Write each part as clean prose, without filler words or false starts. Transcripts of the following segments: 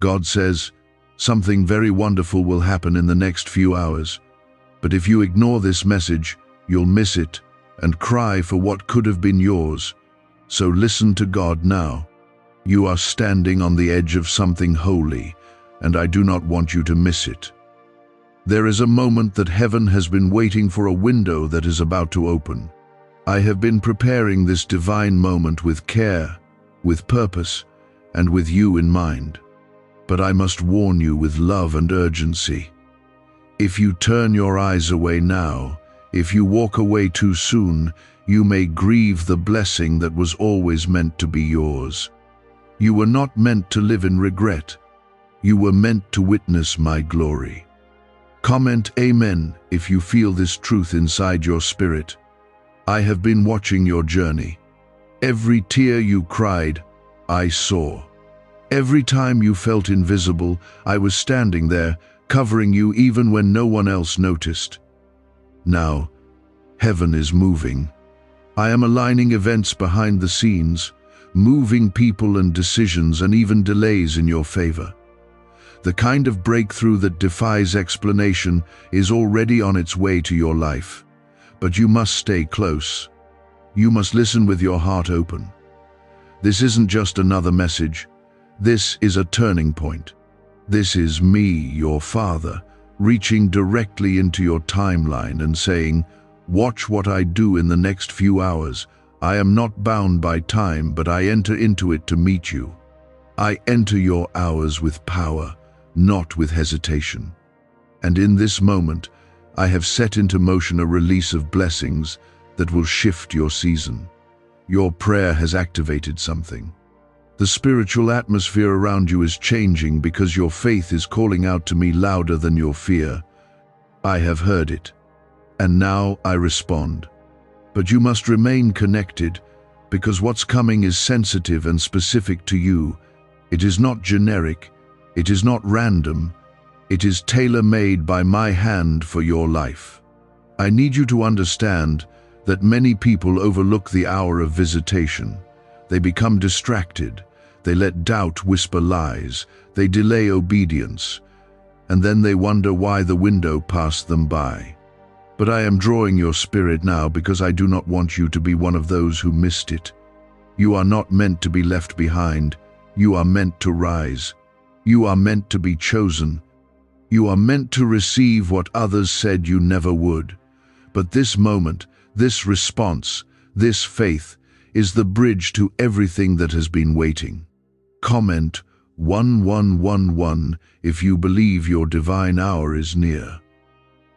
God says, something very wonderful will happen in the next few hours. But if you ignore this message, you'll miss it and cry for what could have been yours. So listen to God now. You are standing on the edge of something holy, and I do not want you to miss it. There is a moment that heaven has been waiting for, a window that is about to open. I have been preparing this divine moment with care, with purpose, and with you in mind. But I must warn you with love and urgency. If you turn your eyes away now, if you walk away too soon, you may grieve the blessing that was always meant to be yours. You were not meant to live in regret. You were meant to witness my glory. Comment Amen if you feel this truth inside your spirit. I have been watching your journey. Every tear you cried, I saw. Every time you felt invisible, I was standing there, covering you even when no one else noticed. Now, heaven is moving. I am aligning events behind the scenes, moving people and decisions and even delays in your favor. The kind of breakthrough that defies explanation is already on its way to your life. But you must stay close. You must listen with your heart open. This isn't just another message. This is a turning point. This is me, your Father, reaching directly into your timeline and saying, watch what I do in the next few hours. I am not bound by time, but I enter into it to meet you. I enter your hours with power, not with hesitation. And in this moment, I have set into motion a release of blessings that will shift your season. Your prayer has activated something. The spiritual atmosphere around you is changing because your faith is calling out to me louder than your fear. I have heard it, and now I respond. But you must remain connected, because what's coming is sensitive and specific to you. It is not generic. It is not random. It is tailor-made by my hand for your life. I need you to understand that many people overlook the hour of visitation. They become distracted. They let doubt whisper lies. They delay obedience. And then they wonder why the window passed them by. But I am drawing your spirit now because I do not want you to be one of those who missed it. You are not meant to be left behind. You are meant to rise. You are meant to be chosen. You are meant to receive what others said you never would. But this moment, this response, this faith, is the bridge to everything that has been waiting. Comment 1111 if you believe your divine hour is near.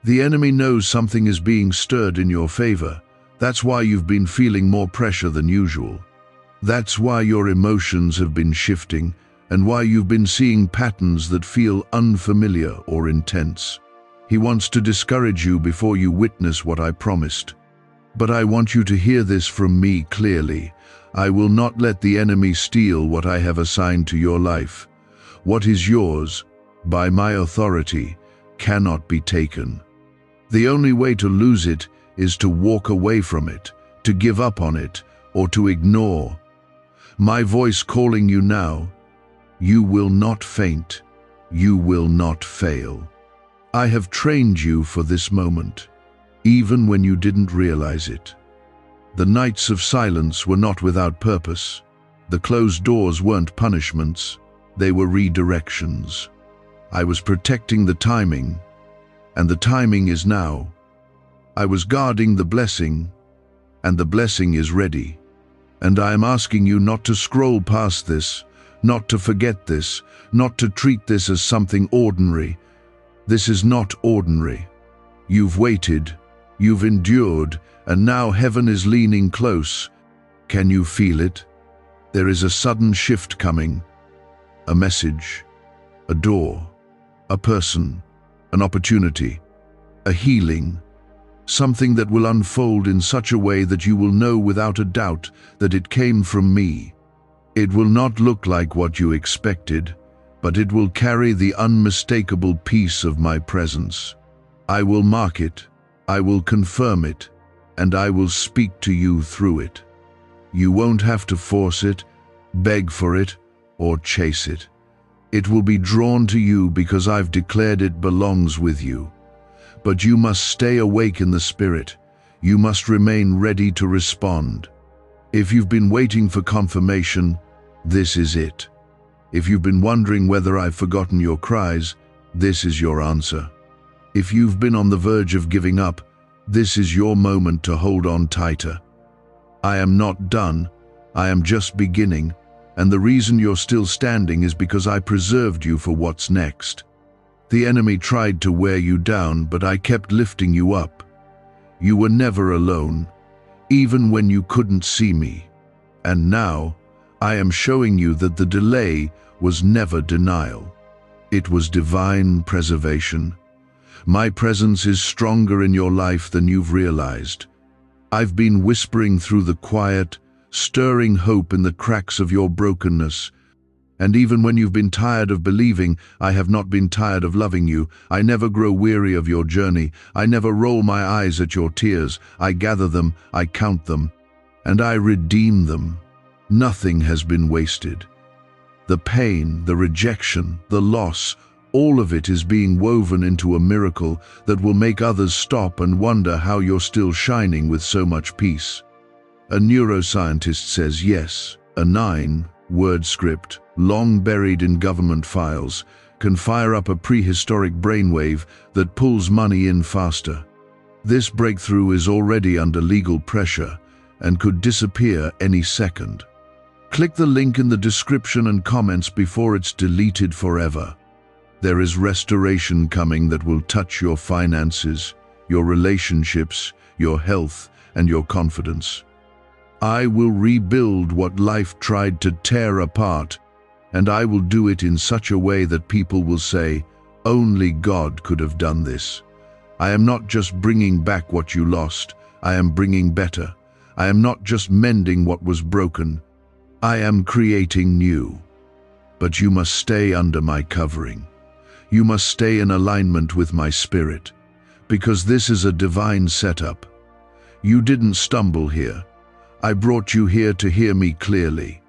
The enemy knows something is being stirred in your favor. That's why you've been feeling more pressure than usual. That's why your emotions have been shifting, and why you've been seeing patterns that feel unfamiliar or intense. He wants to discourage you before you witness what I promised. But I want you to hear this from me clearly. I will not let the enemy steal what I have assigned to your life. What is yours, by my authority, cannot be taken. The only way to lose it is to walk away from it, to give up on it, or to ignore. My voice calling you now, you will not faint. You will not fail. I have trained you for this moment, even when you didn't realize it. The nights of silence were not without purpose. The closed doors weren't punishments. They were redirections. I was protecting the timing, and the timing is now. I was guarding the blessing, and the blessing is ready. And I am asking you not to scroll past this, not to forget this, not to treat this as something ordinary. This is not ordinary. You've waited, you've endured, and now heaven is leaning close. Can you feel it? There is a sudden shift coming. A message, a door, a person, an opportunity, a healing, something that will unfold in such a way that you will know without a doubt that it came from me. It will not look like what you expected, but it will carry the unmistakable peace of my presence. I will mark it, I will confirm it, and I will speak to you through it. You won't have to force it, beg for it, or chase it. It will be drawn to you because I've declared it belongs with you. But you must stay awake in the Spirit. You must remain ready to respond. If you've been waiting for confirmation, this is it. If you've been wondering whether I've forgotten your cries, this is your answer. If you've been on the verge of giving up, this is your moment to hold on tighter. I am not done. I am just beginning, and the reason you're still standing is because I preserved you for what's next. The enemy tried to wear you down, but I kept lifting you up. You were never alone, even when you couldn't see me. And now, I am showing you that the delay was never denial. It was divine preservation. My presence is stronger in your life than you've realized. I've been whispering through the quiet, stirring hope in the cracks of your brokenness. And even when you've been tired of believing, I have not been tired of loving you. I never grow weary of your journey. I never roll my eyes at your tears. I gather them, I count them, and I redeem them. Nothing has been wasted. The pain, the rejection, the loss, all of it is being woven into a miracle that will make others stop and wonder how you're still shining with so much peace. A neuroscientist says yes, a 9-word script, long buried in government files, can fire up a prehistoric brainwave that pulls money in faster. This breakthrough is already under legal pressure and could disappear any second. Click the link in the description and comments before it's deleted forever. There is restoration coming that will touch your finances, your relationships, your health, and your confidence. I will rebuild what life tried to tear apart, and I will do it in such a way that people will say, only God could have done this. I am not just bringing back what you lost, I am bringing better. I am not just mending what was broken, I am creating new. But you must stay under my covering. You must stay in alignment with my spirit, because this is a divine setup. You didn't stumble here. I brought you here to hear me clearly.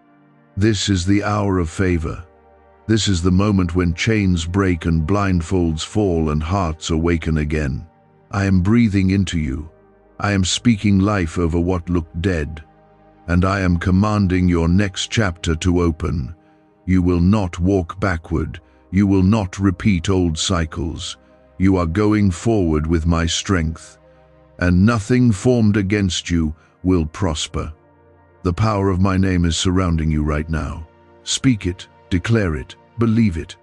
This is the hour of favor. This is the moment when chains break and blindfolds fall and hearts awaken again. I am breathing into you. I am speaking life over what looked dead. And I am commanding your next chapter to open. You will not walk backward. You will not repeat old cycles. You are going forward with my strength, and nothing formed against you will prosper. The power of my name is surrounding you right now. Speak it, declare it, believe it,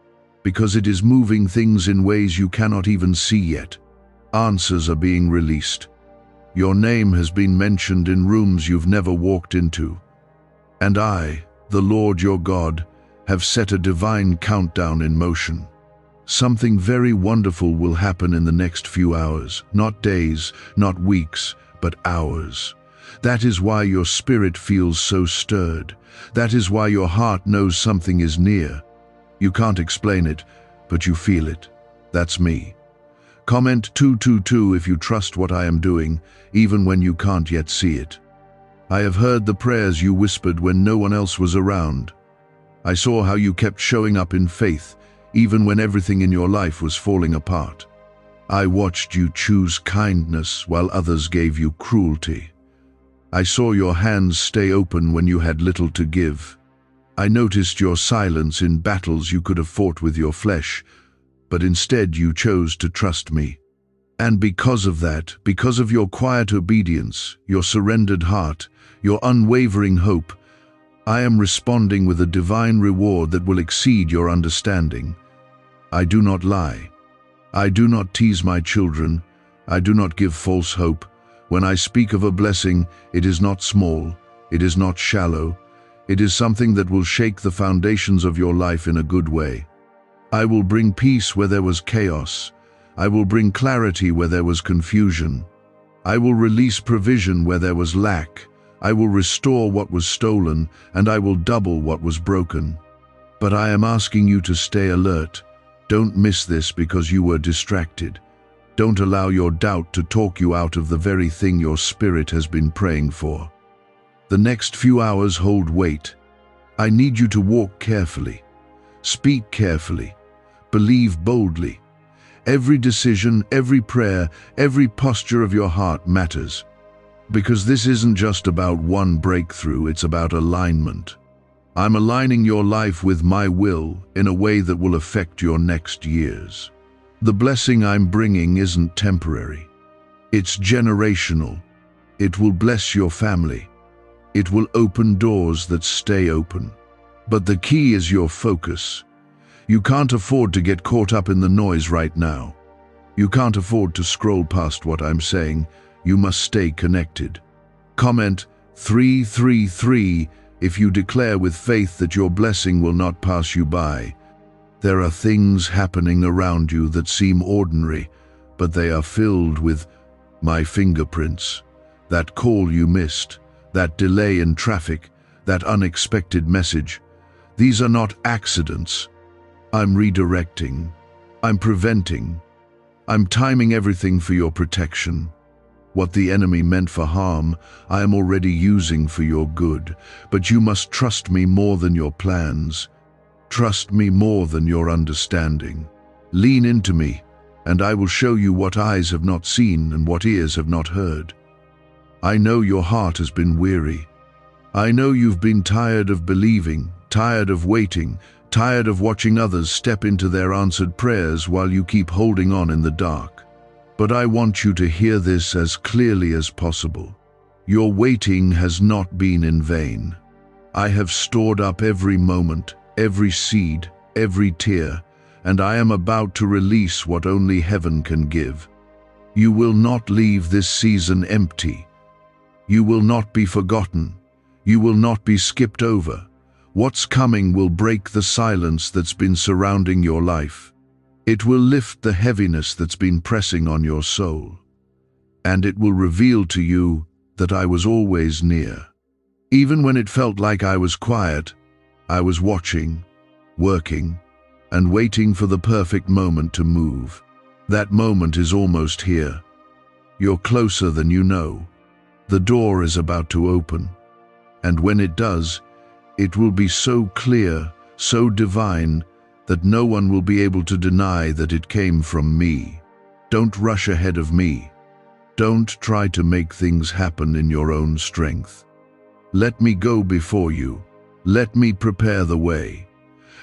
because it is moving things in ways you cannot even see yet. Answers are being released. Your name has been mentioned in rooms you've never walked into. And I, the Lord your God, have set a divine countdown in motion. Something very wonderful will happen in the next few hours, not days, not weeks, but hours. That is why your spirit feels so stirred. That is why your heart knows something is near. You can't explain it, but you feel it. That's me. Comment 222 if you trust what I am doing, even when you can't yet see it. I have heard the prayers you whispered when no one else was around. I saw how you kept showing up in faith, even when everything in your life was falling apart. I watched you choose kindness while others gave you cruelty. I saw your hands stay open when you had little to give. I noticed your silence in battles you could have fought with your flesh, but instead you chose to trust me. And because of that, because of your quiet obedience, your surrendered heart, your unwavering hope, I am responding with a divine reward that will exceed your understanding. I do not lie. I do not tease my children. I do not give false hope. When I speak of a blessing, it is not small. It is not shallow. It is something that will shake the foundations of your life in a good way. I will bring peace where there was chaos. I will bring clarity where there was confusion. I will release provision where there was lack. I will restore what was stolen, and I will double what was broken. But I am asking you to stay alert. Don't miss this because you were distracted. Don't allow your doubt to talk you out of the very thing your spirit has been praying for. The next few hours hold weight. I need you to walk carefully. Speak carefully. Believe boldly. Every decision, every prayer, every posture of your heart matters. Because this isn't just about one breakthrough, it's about alignment. I'm aligning your life with my will in a way that will affect your next years. The blessing I'm bringing isn't temporary. It's generational. It will bless your family. It will open doors that stay open. But the key is your focus. You can't afford to get caught up in the noise right now. You can't afford to scroll past what I'm saying. You must stay connected. Comment 333 if you declare with faith that your blessing will not pass you by. There are things happening around you that seem ordinary, but they are filled with my fingerprints. That call you missed, that delay in traffic, that unexpected message. These are not accidents. I'm redirecting. I'm preventing. I'm timing everything for your protection. What the enemy meant for harm, I am already using for your good. But you must trust me more than your plans. Trust me more than your understanding. Lean into me, and I will show you what eyes have not seen and what ears have not heard. I know your heart has been weary. I know you've been tired of believing, tired of waiting, tired of watching others step into their answered prayers while you keep holding on in the dark. But I want you to hear this as clearly as possible. Your waiting has not been in vain. I have stored up every moment, every seed, every tear, and I am about to release what only heaven can give. You will not leave this season empty. You will not be forgotten. You will not be skipped over. What's coming will break the silence that's been surrounding your life. It will lift the heaviness that's been pressing on your soul. And it will reveal to you that I was always near. Even when it felt like I was quiet, I was watching, working, and waiting for the perfect moment to move. That moment is almost here. You're closer than you know. The door is about to open. And when it does, it will be so clear, so divine, that no one will be able to deny that it came from me. Don't rush ahead of me. Don't try to make things happen in your own strength. Let me go before you. Let me prepare the way.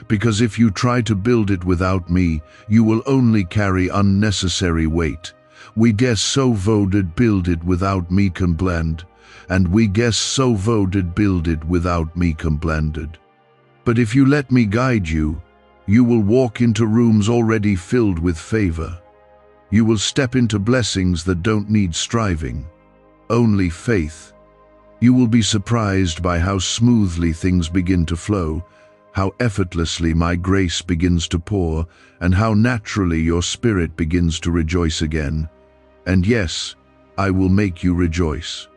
Because if you try to build it without me, you will only carry unnecessary weight. We guess so voted build it without me can blend, and we guess so voted build it without me can blended. But if you let me guide you, you will walk into rooms already filled with favor. You will step into blessings that don't need striving, only faith. You will be surprised by how smoothly things begin to flow, how effortlessly my grace begins to pour, and how naturally your spirit begins to rejoice again. And yes, I will make you rejoice.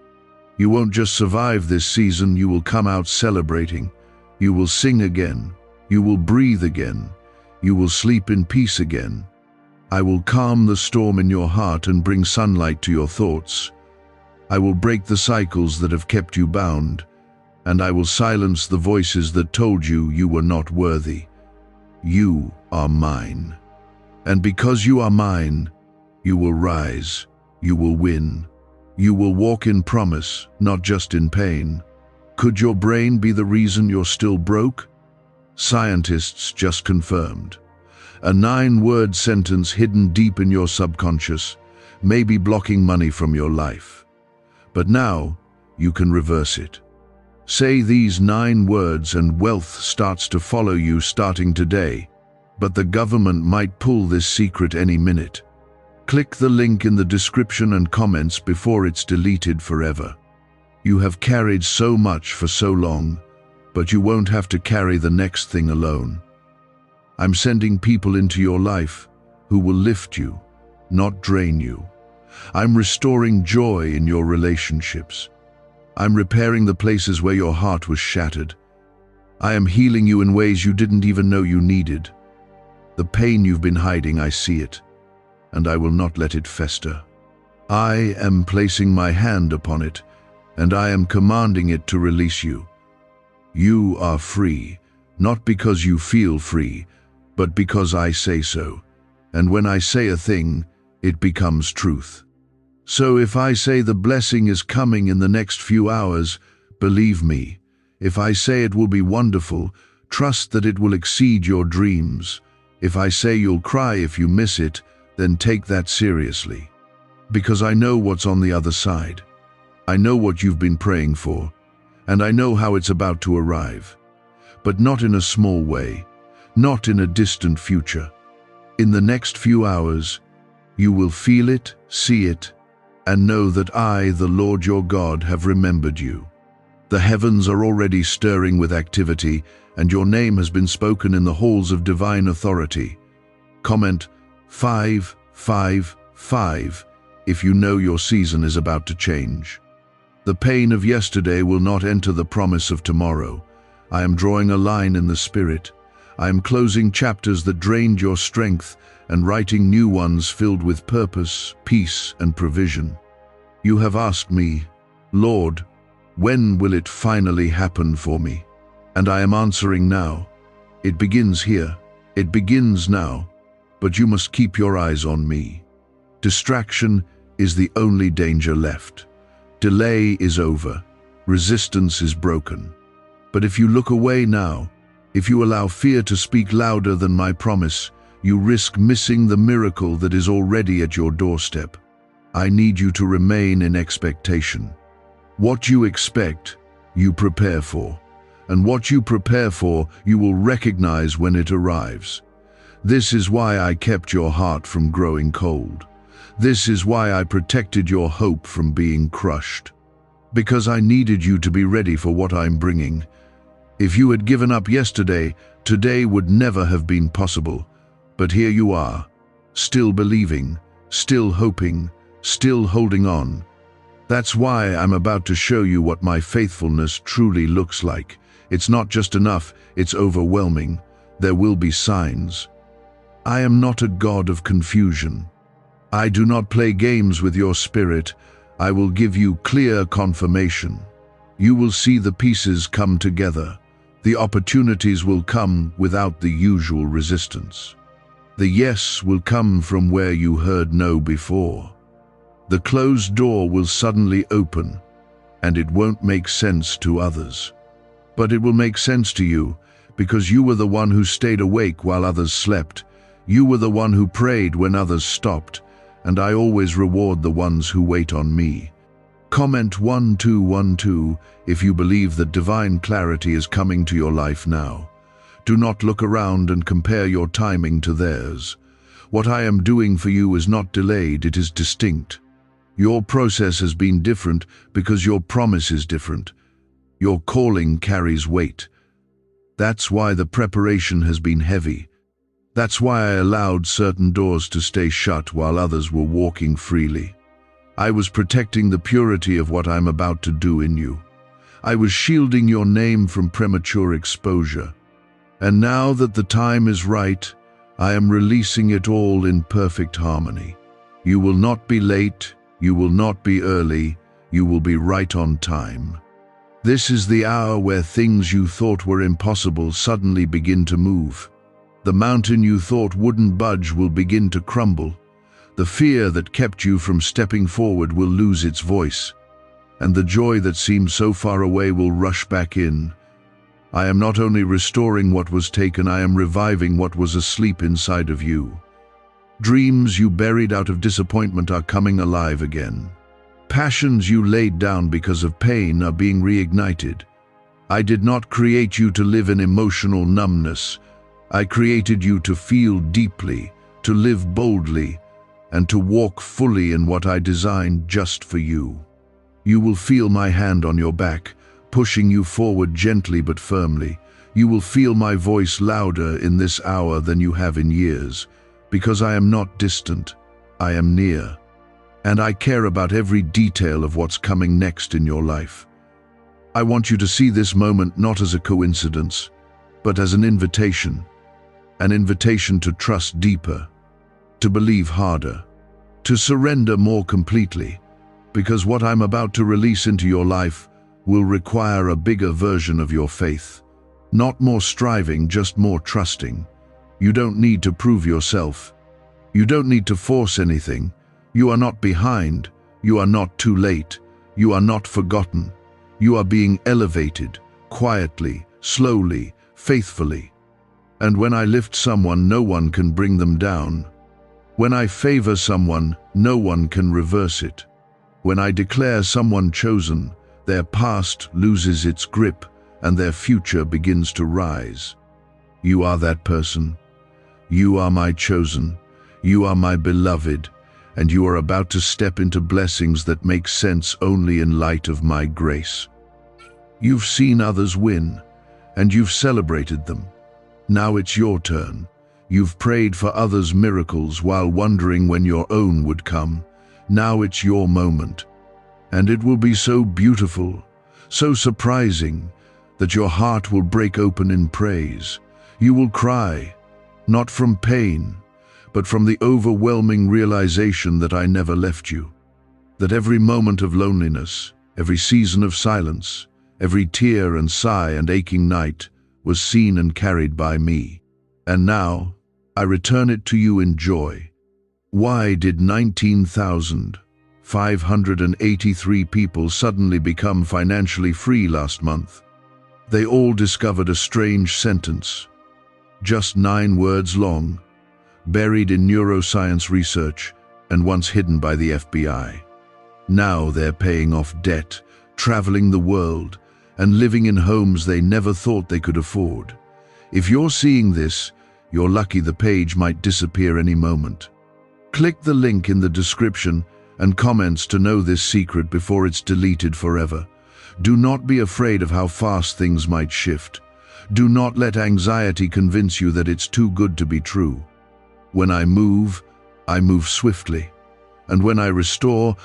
You won't just survive this season, you will come out celebrating. You will sing again. You will breathe again. You will sleep in peace again. I will calm the storm in your heart and bring sunlight to your thoughts. I will break the cycles that have kept you bound, and I will silence the voices that told you you were not worthy. You are mine. And because you are mine, you will rise, you will win. You will walk in promise, not just in pain. Could your brain be the reason you're still broke? Scientists just confirmed. A 9-word sentence hidden deep in your subconscious may be blocking money from your life. But now, you can reverse it. Say these 9 words and wealth starts to follow you starting today. But the government might pull this secret any minute. Click the link in the description and comments before it's deleted forever. You have carried so much for so long, but you won't have to carry the next thing alone. I'm sending people into your life who will lift you, not drain you. I'm restoring joy in your relationships. I'm repairing the places where your heart was shattered. I am healing you in ways you didn't even know you needed. The pain you've been hiding, I see it, and I will not let it fester. I am placing my hand upon it, and I am commanding it to release you. You are free. not because you feel free, but because I say so. And when I say a thing, it becomes truth. So if I say the blessing is coming in the next few hours, believe me. If I say it will be wonderful, trust that it will exceed your dreams. If I say you'll cry if you miss it, then take that seriously. Because I know what's on the other side. I know what you've been praying for, and I know how it's about to arrive. But not in a small way, not in a distant future. In the next few hours, you will feel it, see it, and know that I, the Lord your God, have remembered you. The heavens are already stirring with activity, and your name has been spoken in the halls of divine authority. Comment 555 if you know your season is about to change. The pain of yesterday will not enter the promise of tomorrow. I am drawing a line in the spirit. I am closing chapters that drained your strength and writing new ones filled with purpose, peace, and provision. You have asked me, Lord, when will it finally happen for me? And I am answering now. It begins here. It begins now. But you must keep your eyes on me. Distraction is the only danger left. Delay is over. Resistance is broken. But if you look away now, if you allow fear to speak louder than my promise, you risk missing the miracle that is already at your doorstep. I need you to remain in expectation. What you expect, you prepare for. And what you prepare for, you will recognize when it arrives. This is why I kept your heart from growing cold. This is why I protected your hope from being crushed. Because I needed you to be ready for what I'm bringing. If you had given up yesterday, today would never have been possible. But here you are, still believing, still hoping, still holding on. That's why I'm about to show you what my faithfulness truly looks like. It's not just enough, it's overwhelming. There will be signs. I am not a God of confusion. I do not play games with your spirit. I will give you clear confirmation. You will see the pieces come together. The opportunities will come without the usual resistance. The yes will come from where you heard no before. The closed door will suddenly open, and it won't make sense to others. But it will make sense to you, because you were the one who stayed awake while others slept. You were the one who prayed when others stopped, and I always reward the ones who wait on me. Comment 1212 if you believe that divine clarity is coming to your life now. Do not look around and compare your timing to theirs. What I am doing for you is not delayed, it is distinct. Your process has been different because your promise is different. Your calling carries weight. That's why the preparation has been heavy. That's why I allowed certain doors to stay shut while others were walking freely. I was protecting the purity of what I'm about to do in you. I was shielding your name from premature exposure. And now that the time is right, I am releasing it all in perfect harmony. You will not be late, you will not be early, you will be right on time. This is the hour where things you thought were impossible suddenly begin to move. The mountain you thought wouldn't budge will begin to crumble. The fear that kept you from stepping forward will lose its voice, and the joy that seemed so far away will rush back in. I am not only restoring what was taken, I am reviving what was asleep inside of you. Dreams you buried out of disappointment are coming alive again. Passions you laid down because of pain are being reignited. I did not create you to live in emotional numbness. I created you to feel deeply, to live boldly, and to walk fully in what I designed just for you. You will feel my hand on your back, pushing you forward gently but firmly. You will feel my voice louder in this hour than you have in years, because I am not distant, I am near. And I care about every detail of what's coming next in your life. I want you to see this moment not as a coincidence, but as an invitation to trust deeper, to believe harder, to surrender more completely, because what I'm about to release into your life will require a bigger version of your faith, Not more striving, just more trusting. You don't need to prove yourself. You don't need to force anything. You are not behind. You are not too late. You are not forgotten. You are being elevated, quietly, slowly, faithfully. And when I lift someone, no one can bring them down. When I favor someone, no one can reverse it. When I declare someone chosen, their past loses its grip and their future begins to rise. You are that person. You are my chosen. You are my beloved, and you are about to step into blessings that make sense only in light of my grace. You've seen others win, and you've celebrated them. Now it's your turn. You've prayed for others' miracles while wondering when your own would come. Now it's your moment. And it will be so beautiful, so surprising, that your heart will break open in praise. You will cry, not from pain, but from the overwhelming realization that I never left you. That every moment of loneliness, every season of silence, every tear and sigh and aching night was seen and carried by me. And now, I return it to you in joy. Why did 19,583 people suddenly become financially free last month? They all discovered a strange sentence, just 9 words long, buried in neuroscience research and once hidden by the FBI. Now they're paying off debt, traveling the world, and living in homes they never thought they could afford. If you're seeing this, you're lucky. The page might disappear any moment. Click the link in the description and comments to know this secret before it's deleted forever. Do not be afraid of how fast things might shift. Do not let anxiety convince you that it's too good to be true. When I move swiftly. And when I restore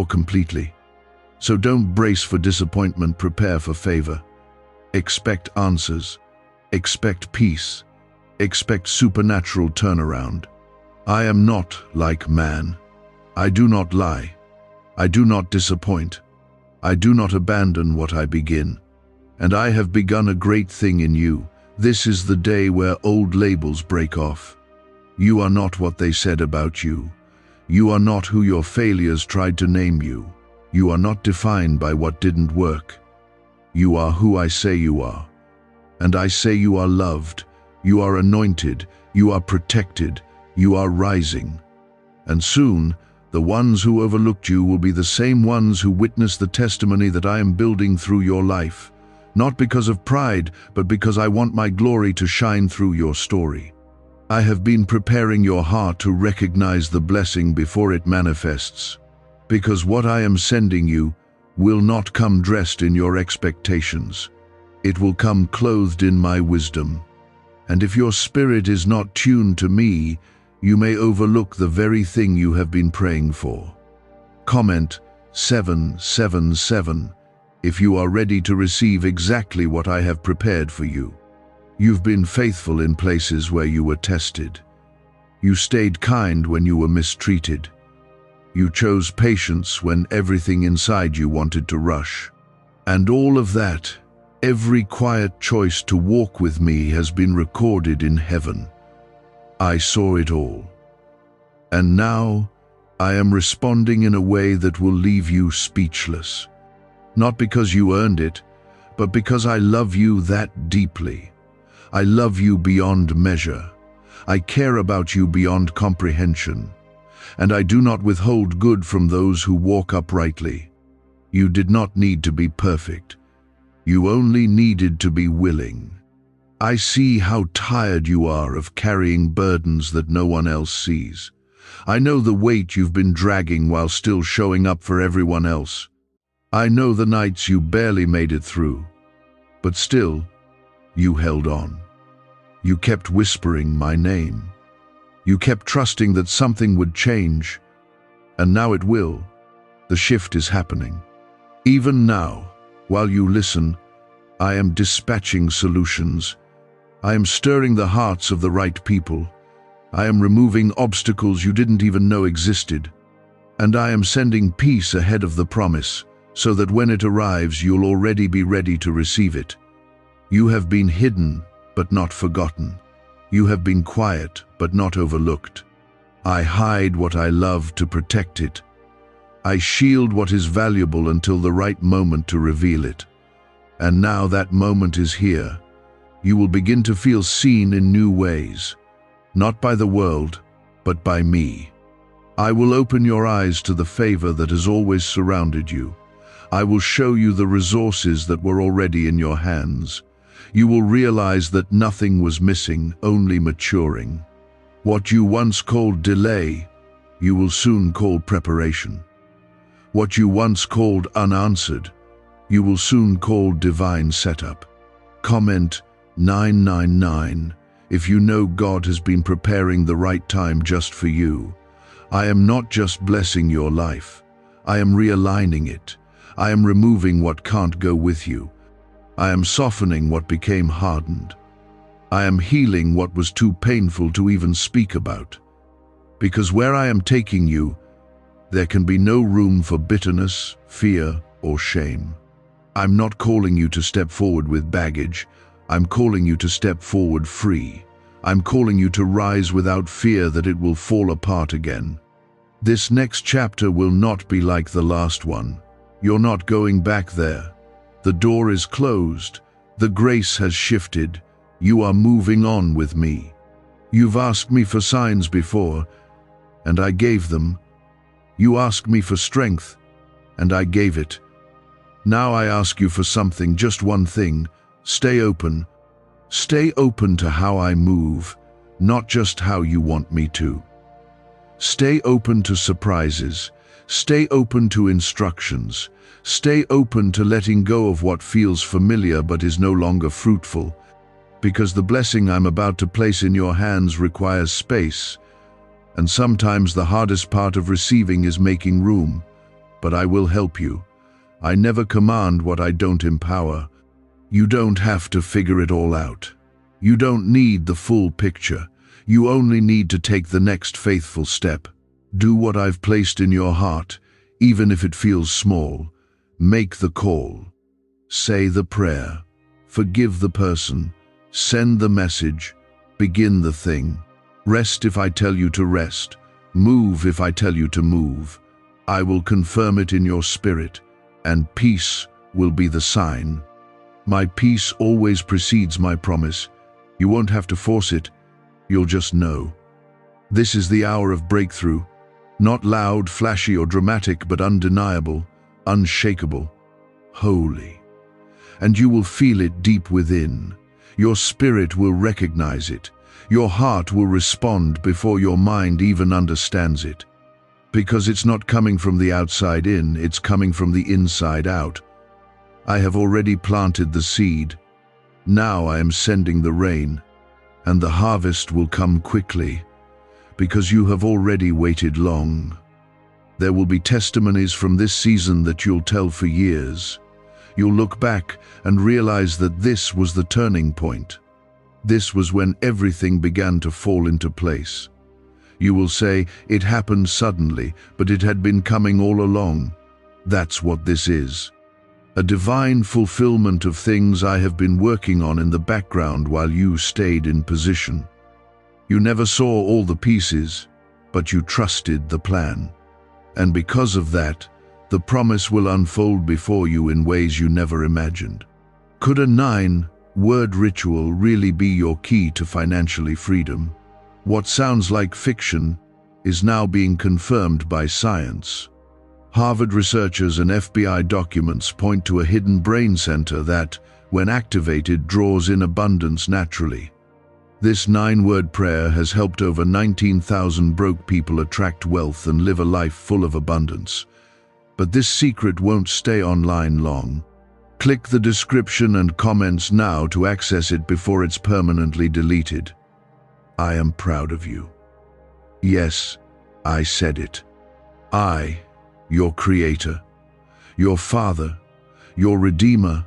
completely. So don't brace for disappointment, prepare for favor. Expect answers. Expect peace. Expect supernatural turnaround. I am not like man. I do not lie. I do not disappoint. I do not abandon what I begin. And I have begun a great thing in you. This is the day where old labels break off. You are not what they said about you. You are not who your failures tried to name you. You are not defined by what didn't work. You are who I say you are. And I say you are loved. You are anointed. You are protected. You are rising. And soon, the ones who overlooked you will be the same ones who witness the testimony that I am building through your life. Not because of pride, but because I want my glory to shine through your story. I have been preparing your heart to recognize the blessing before it manifests. Because what I am sending you will not come dressed in your expectations. It will come clothed in my wisdom. And if your spirit is not tuned to me, you may overlook the very thing you have been praying for. Comment 777 if you are ready to receive exactly what I have prepared for you. You've been faithful in places where you were tested. You stayed kind when you were mistreated. You chose patience when everything inside you wanted to rush. And all of that, every quiet choice to walk with me has been recorded in heaven. I saw it all. And now, I am responding in a way that will leave you speechless. Not because you earned it, but because I love you that deeply. I love you beyond measure. I care about you beyond comprehension. And I do not withhold good from those who walk uprightly. You did not need to be perfect. You only needed to be willing. I see how tired you are of carrying burdens that no one else sees. I know the weight you've been dragging while still showing up for everyone else. I know the nights you barely made it through. But still, you held on. You kept whispering my name. You kept trusting that something would change. And now it will. The shift is happening. Even now, while you listen, I am dispatching solutions. I am stirring the hearts of the right people. I am removing obstacles you didn't even know existed. And I am sending peace ahead of the promise, so that when it arrives, you'll already be ready to receive it. You have been hidden, but not forgotten. You have been quiet, but not overlooked. I hide what I love to protect it. I shield what is valuable until the right moment to reveal it. And now that moment is here. You will begin to feel seen in new ways, not by the world, but by me. I will open your eyes to the favor that has always surrounded you. I will show you the resources that were already in your hands. You will realize that nothing was missing, only maturing. What you once called delay, you will soon call preparation. What you once called unanswered, you will soon call divine setup. Comment 999 if you know God has been preparing the right time just for you. I am not just blessing your life. I am realigning it. I am removing what can't go with you. I am softening what became hardened. I am healing what was too painful to even speak about. Because where I am taking you, there can be no room for bitterness, fear, or shame. I'm not calling you to step forward with baggage. I'm calling you to step forward free. I'm calling you to rise without fear that it will fall apart again. This next chapter will not be like the last one. You're not going back there. The door is closed. The grace has shifted. You are moving on with me. You've asked me for signs before, and I gave them. You asked me for strength, and I gave it. Now I ask you for something, just one thing. Stay open. Stay open to how I move, not just how you want me to. Stay open to surprises. Stay open to instructions. Stay open to letting go of what feels familiar but is no longer fruitful. Because the blessing I'm about to place in your hands requires space. And sometimes the hardest part of receiving is making room. But I will help you. I never command what I don't empower. You don't have to figure it all out. You don't need the full picture. You only need to take the next faithful step. Do what I've placed in your heart, even if it feels small. Make the call. Say the prayer. Forgive the person. Send the message. Begin the thing. Rest if I tell you to rest. Move if I tell you to move. I will confirm it in your spirit, and peace will be the sign. My peace always precedes my promise. You won't have to force it. You'll just know. This is the hour of breakthrough. Not loud, flashy, or dramatic, but undeniable, unshakable, holy. And you will feel it deep within. Your spirit will recognize it. Your heart will respond before your mind even understands it. Because it's not coming from the outside in, it's coming from the inside out. I have already planted the seed. Now I am sending the rain, and the harvest will come quickly, because you have already waited long. There will be testimonies from this season that you'll tell for years. You'll look back and realize that this was the turning point. This was when everything began to fall into place. You will say, it happened suddenly, but it had been coming all along. That's what this is. A divine fulfillment of things I have been working on in the background while you stayed in position. You never saw all the pieces, but you trusted the plan. And because of that, the promise will unfold before you in ways you never imagined. Could a 9-word ritual really be your key to financially freedom? What sounds like fiction is now being confirmed by science. Harvard researchers and FBI documents point to a hidden brain center that, when activated, draws in abundance naturally. This 9-word prayer has helped over 19,000 broke people attract wealth and live a life full of abundance. But this secret won't stay online long. Click the description and comments now to access it before it's permanently deleted. I am proud of you. Yes, I said it. I, your Creator, your Father, your Redeemer,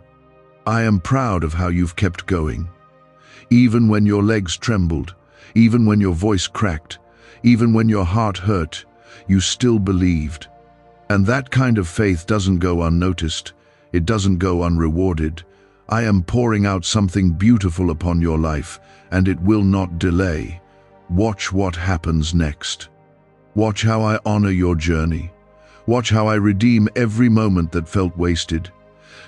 I am proud of how you've kept going. Even when your legs trembled, even when your voice cracked, even when your heart hurt, you still believed. And that kind of faith doesn't go unnoticed. It doesn't go unrewarded. I am pouring out something beautiful upon your life, and it will not delay. Watch what happens next. Watch how I honor your journey. Watch how I redeem every moment that felt wasted.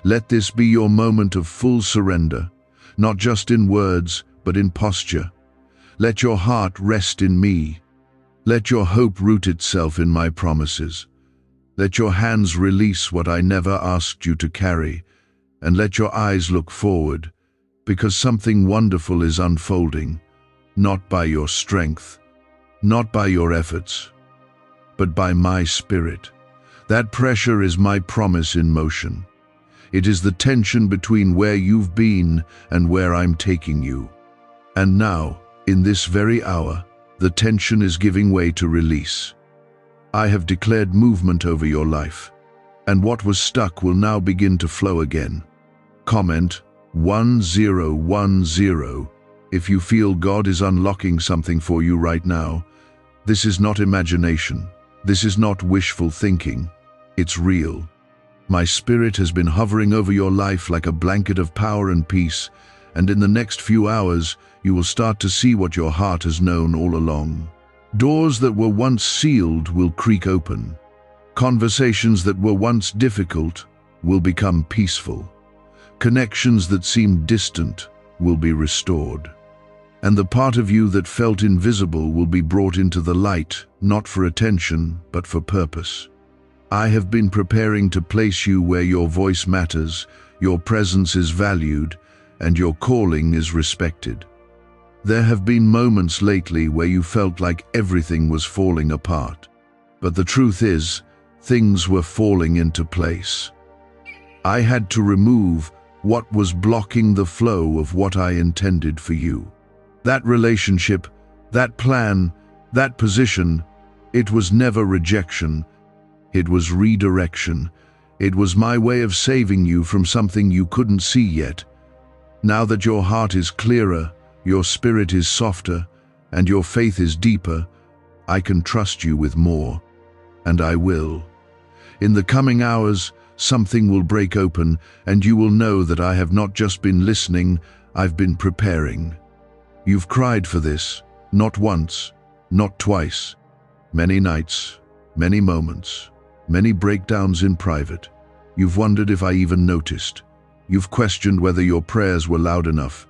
Let this be your moment of full surrender, not just in words, but in posture. Let your heart rest in me. Let your hope root itself in my promises. Let your hands release what I never asked you to carry, and let your eyes look forward, because something wonderful is unfolding, not by your strength, not by your efforts, but by my spirit. That pressure is my promise in motion. It is the tension between where you've been and where I'm taking you. And now, in this very hour, the tension is giving way to release. I have declared movement over your life, and what was stuck will now begin to flow again. Comment 1010 if you feel God is unlocking something for you right now. This is not imagination. This is not wishful thinking. It's real. My spirit has been hovering over your life like a blanket of power and peace, and in the next few hours, you will start to see what your heart has known all along. Doors that were once sealed will creak open. Conversations that were once difficult will become peaceful. Connections that seemed distant will be restored. And the part of you that felt invisible will be brought into the light, not for attention, but for purpose. I have been preparing to place you where your voice matters, your presence is valued, and your calling is respected. There have been moments lately where you felt like everything was falling apart. But the truth is, things were falling into place. I had to remove what was blocking the flow of what I intended for you. That relationship, that plan, that position, it was never rejection. It was redirection. It was my way of saving you from something you couldn't see yet. Now that your heart is clearer, your spirit is softer, and your faith is deeper, I can trust you with more. And I will. In the coming hours, something will break open, and you will know that I have not just been listening, I've been preparing. You've cried for this, not once, not twice. Many nights, many moments, many breakdowns in private. You've wondered if I even noticed. You've questioned whether your prayers were loud enough.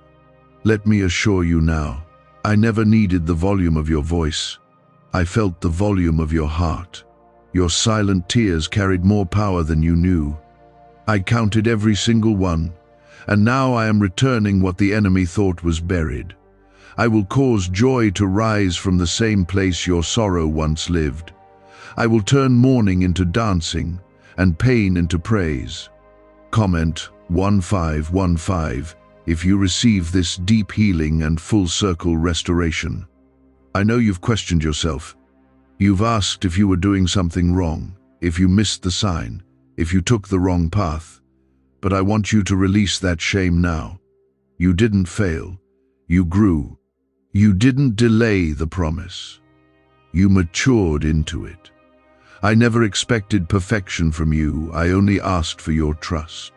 Let me assure you now, I never needed the volume of your voice. I felt the volume of your heart. Your silent tears carried more power than you knew. I counted every single one, and now I am returning what the enemy thought was buried. I will cause joy to rise from the same place your sorrow once lived. I will turn mourning into dancing and pain into praise. Comment 1515 if you receive this deep healing and full circle restoration. I know you've questioned yourself. You've asked if you were doing something wrong, if you missed the sign, if you took the wrong path. But I want you to release that shame now. You didn't fail. You grew. You didn't delay the promise. You matured into it. I never expected perfection from you. I only asked for your trust.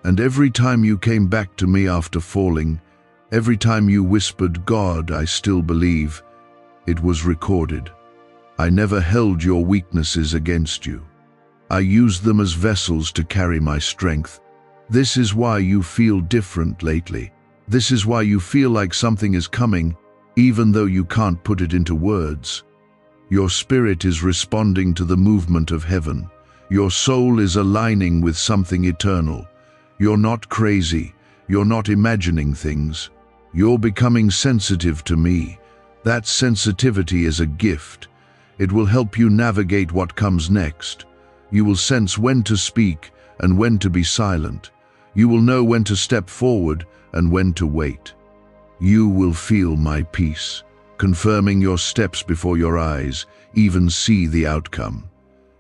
And every time you came back to me after falling, every time you whispered, "God, I still believe," it was recorded. I never held your weaknesses against you. I used them as vessels to carry my strength. This is why you feel different lately. This is why you feel like something is coming, even though you can't put it into words. Your spirit is responding to the movement of heaven. Your soul is aligning with something eternal. You're not crazy. You're not imagining things. You're becoming sensitive to me. That sensitivity is a gift. It will help you navigate what comes next. You will sense when to speak and when to be silent. You will know when to step forward and when to wait. You will feel my peace, confirming your steps before your eyes, even see the outcome.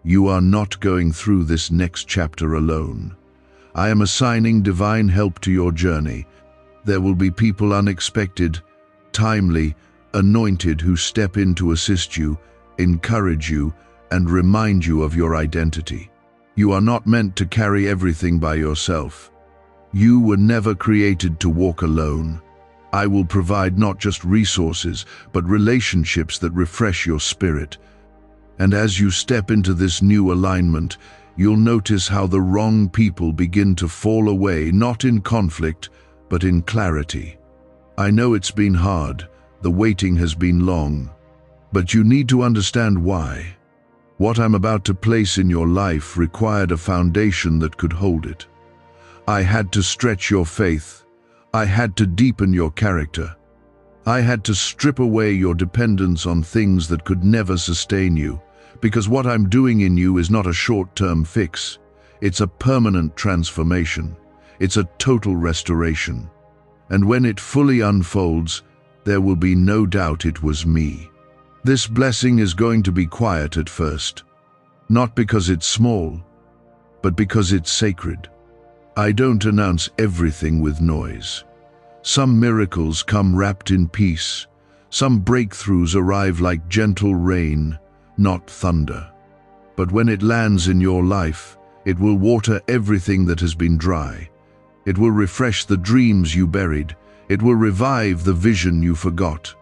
You are not going through this next chapter alone. I am assigning divine help to your journey. There will be people unexpected, timely, anointed who step in to assist you, encourage you, and remind you of your identity. You are not meant to carry everything by yourself. You were never created to walk alone. I will provide not just resources, but relationships that refresh your spirit. And as you step into this new alignment, you'll notice how the wrong people begin to fall away, not in conflict, but in clarity. I know it's been hard, the waiting has been long, but you need to understand why. What I'm about to place in your life required a foundation that could hold it. I had to stretch your faith. I had to deepen your character. I had to strip away your dependence on things that could never sustain you, because what I'm doing in you is not a short-term fix. It's a permanent transformation. It's a total restoration. And when it fully unfolds, there will be no doubt it was me. This blessing is going to be quiet at first, not because it's small, but because it's sacred. I don't announce everything with noise. Some miracles come wrapped in peace. Some breakthroughs arrive like gentle rain, not thunder. But when it lands in your life, it will water everything that has been dry. It will refresh the dreams you buried. It will revive the vision you forgot.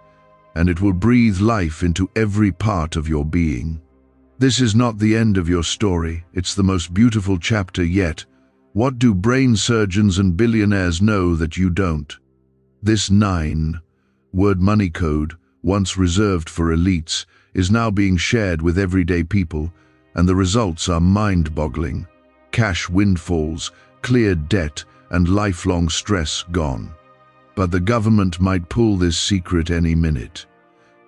And it will breathe life into every part of your being. This is not the end of your story. It's the most beautiful chapter yet. What do brain surgeons and billionaires know that you don't? This 9-word money code, once reserved for elites, is now being shared with everyday people, and the results are mind-boggling. Cash windfalls, cleared debt, and lifelong stress gone. But the government might pull this secret any minute.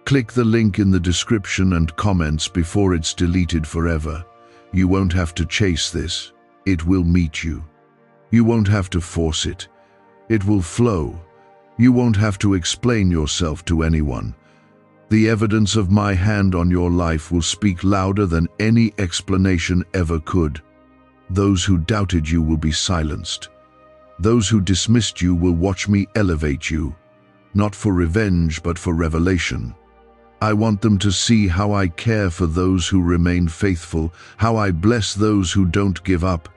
Click the link in the description and comments before it's deleted forever. You won't have to chase this. It will meet you. You won't have to force it. It will flow. You won't have to explain yourself to anyone. The evidence of my hand on your life will speak louder than any explanation ever could. Those who doubted you will be silenced. Those who dismissed you will watch me elevate you, not for revenge but for revelation. I want them to see how I care for those who remain faithful, how I bless those who don't give up.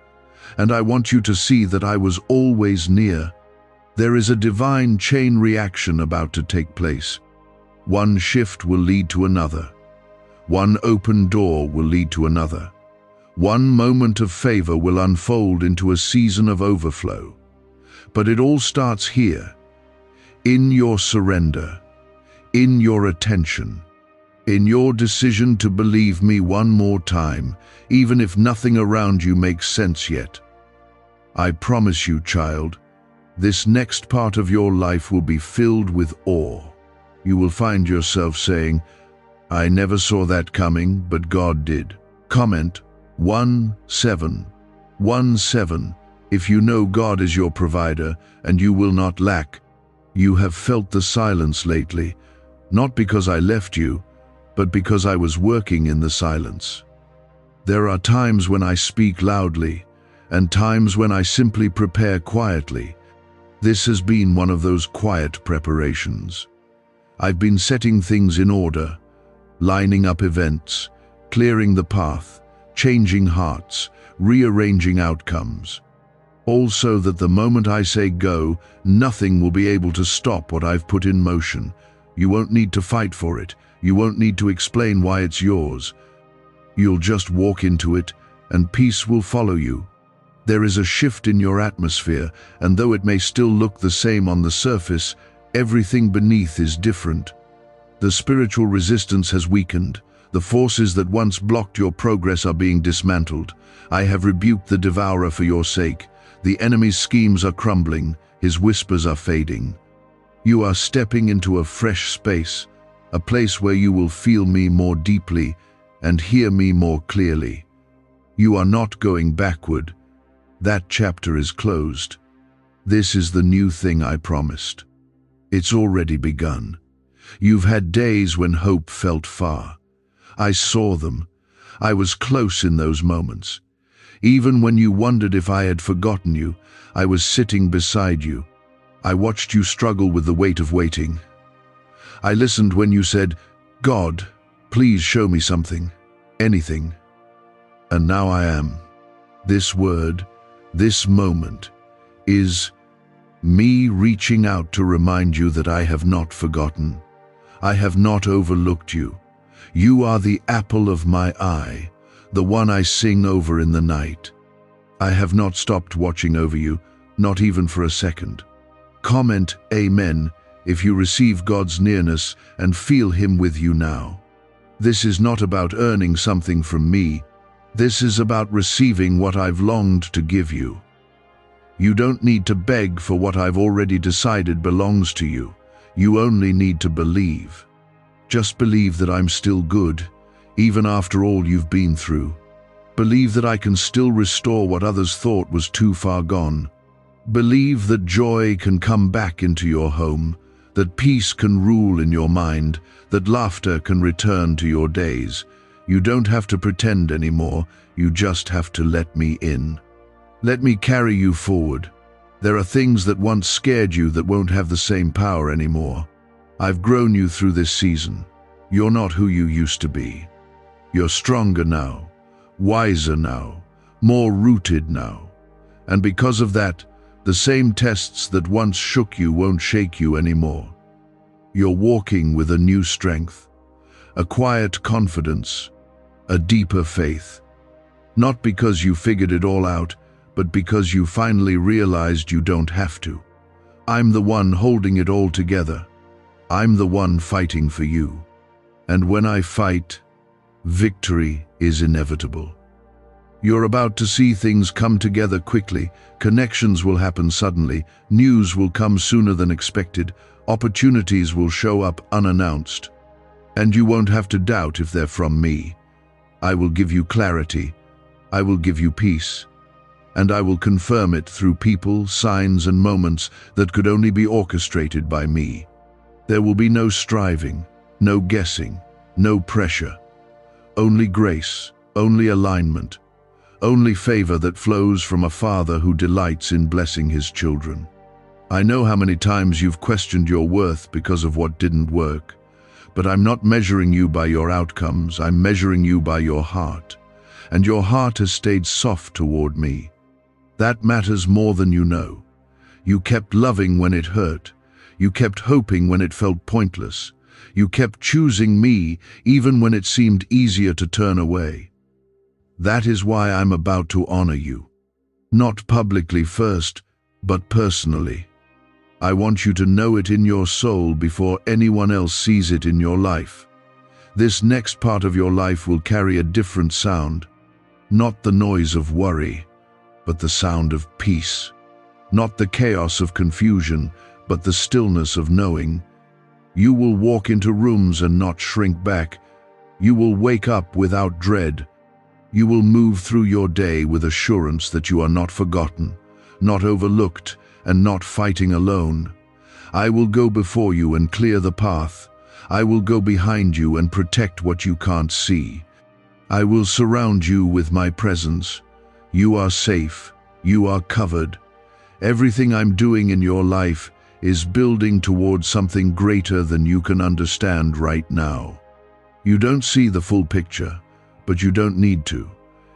And I want you to see that I was always near. There is a divine chain reaction about to take place. One shift will lead to another. One open door will lead to another. One moment of favor will unfold into a season of overflow. But it all starts here, in your surrender, in your attention, in your decision to believe me one more time, even if nothing around you makes sense yet. I promise you, child, this next part of your life will be filled with awe. You will find yourself saying, I never saw that coming, but God did. Comment 1717 if you know God is your provider and you will not lack. You have felt the silence lately, not because I left you, but because I was working in the silence. There are times when I speak loudly and times when I simply prepare quietly. This has been one of those quiet preparations. I've been setting things in order, lining up events, clearing the path, changing hearts, rearranging outcomes. All so that the moment I say go, nothing will be able to stop what I've put in motion. You won't need to fight for it. You won't need to explain why it's yours. You'll just walk into it, and peace will follow you. There is a shift in your atmosphere, and though it may still look the same on the surface, everything beneath is different. The spiritual resistance has weakened. The forces that once blocked your progress are being dismantled. I have rebuked the devourer for your sake. The enemy's schemes are crumbling, his whispers are fading. You are stepping into a fresh space, a place where you will feel me more deeply and hear me more clearly. You are not going backward. That chapter is closed. This is the new thing I promised. It's already begun. You've had days when hope felt far. I saw them. I was close in those moments. Even when you wondered if I had forgotten you, I was sitting beside you. I watched you struggle with the weight of waiting. I listened when you said, God, please show me something, anything. And now I am. This word, this moment, is me reaching out to remind you that I have not forgotten. I have not overlooked you. You are the apple of my eye, the one I sing over in the night. I have not stopped watching over you, not even for a second. Comment Amen if you receive God's nearness and feel Him with you now. This is not about earning something from me. This is about receiving what I've longed to give you. You don't need to beg for what I've already decided belongs to you. You only need to believe. Just believe that I'm still good, even after all you've been through. Believe that I can still restore what others thought was too far gone. Believe that joy can come back into your home, that peace can rule in your mind, that laughter can return to your days. You don't have to pretend anymore, you just have to let me in. Let me carry you forward. There are things that once scared you that won't have the same power anymore. I've grown you through this season. You're not who you used to be. You're stronger now, wiser now, more rooted now. And because of that, the same tests that once shook you won't shake you anymore. You're walking with a new strength, a quiet confidence, a deeper faith. Not because you figured it all out, but because you finally realized you don't have to. I'm the one holding it all together. I'm the one fighting for you. And when I fight, victory is inevitable. You're about to see things come together quickly. Connections will happen suddenly. News will come sooner than expected. Opportunities will show up unannounced. And you won't have to doubt if they're from me. I will give you clarity. I will give you peace. And I will confirm it through people, signs, and moments that could only be orchestrated by me. There will be no striving, no guessing, no pressure. Only grace, only alignment. Only favor that flows from a father who delights in blessing his children. I know how many times you've questioned your worth because of what didn't work, but I'm not measuring you by your outcomes, I'm measuring you by your heart. And your heart has stayed soft toward me. That matters more than you know. You kept loving when it hurt. You kept hoping when it felt pointless. You kept choosing me even when it seemed easier to turn away. That is why I'm about to honor you. Not publicly first, but personally. I want you to know it in your soul before anyone else sees it in your life. This next part of your life will carry a different sound. Not the noise of worry, but the sound of peace. Not the chaos of confusion, but the stillness of knowing. You will walk into rooms and not shrink back. You will wake up without dread. You will move through your day with assurance that you are not forgotten, not overlooked, and not fighting alone. I will go before you and clear the path. I will go behind you and protect what you can't see. I will surround you with my presence. You are safe. You are covered. Everything I'm doing in your life is building towards something greater than you can understand right now. You don't see the full picture, but you don't need to.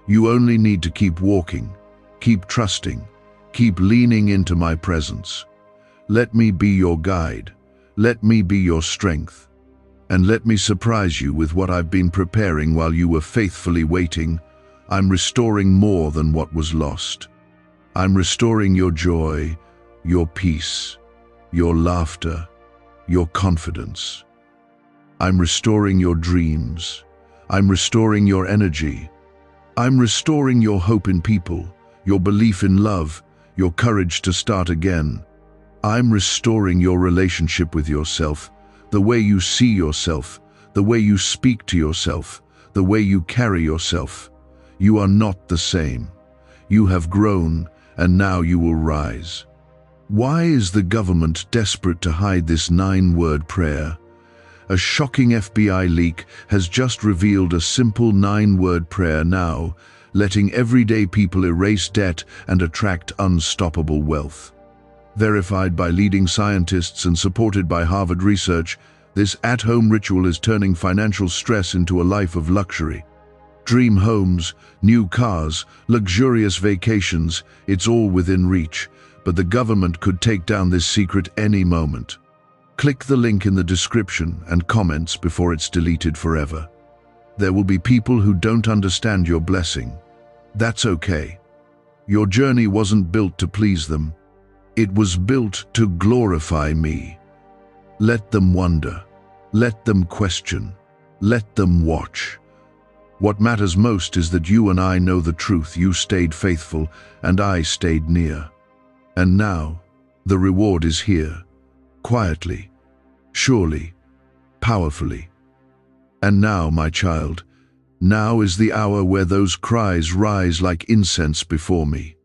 You only need to keep walking, keep trusting, keep leaning into my presence. Let me be your guide. Let me be your strength. And let me surprise you with what I've been preparing while you were faithfully waiting. I'm restoring more than what was lost. I'm restoring your joy, your peace, your laughter, your confidence. I'm restoring your dreams. I'm restoring your energy. I'm restoring your hope in people, your belief in love, your courage to start again. I'm restoring your relationship with yourself, the way you see yourself, the way you speak to yourself, the way you carry yourself. You are not the same. You have grown, and now you will rise. Why is the government desperate to hide this 9-word prayer? A shocking FBI leak has just revealed a simple 9-word prayer now, letting everyday people erase debt and attract unstoppable wealth. Verified by leading scientists and supported by Harvard research, this at-home ritual is turning financial stress into a life of luxury. Dream homes, new cars, luxurious vacations, it's all within reach. but the government could take down this secret any moment. Click the link in the description and comments before it's deleted forever. There will be people who don't understand your blessing. That's okay. Your journey wasn't built to please them. It was built to glorify me. Let them wonder. Let them question. Let them watch. What matters most is that you and I know the truth. You stayed faithful, and I stayed near. And now, the reward is here. Quietly, surely, powerfully. And now, my child, now is the hour where those cries rise like incense before me.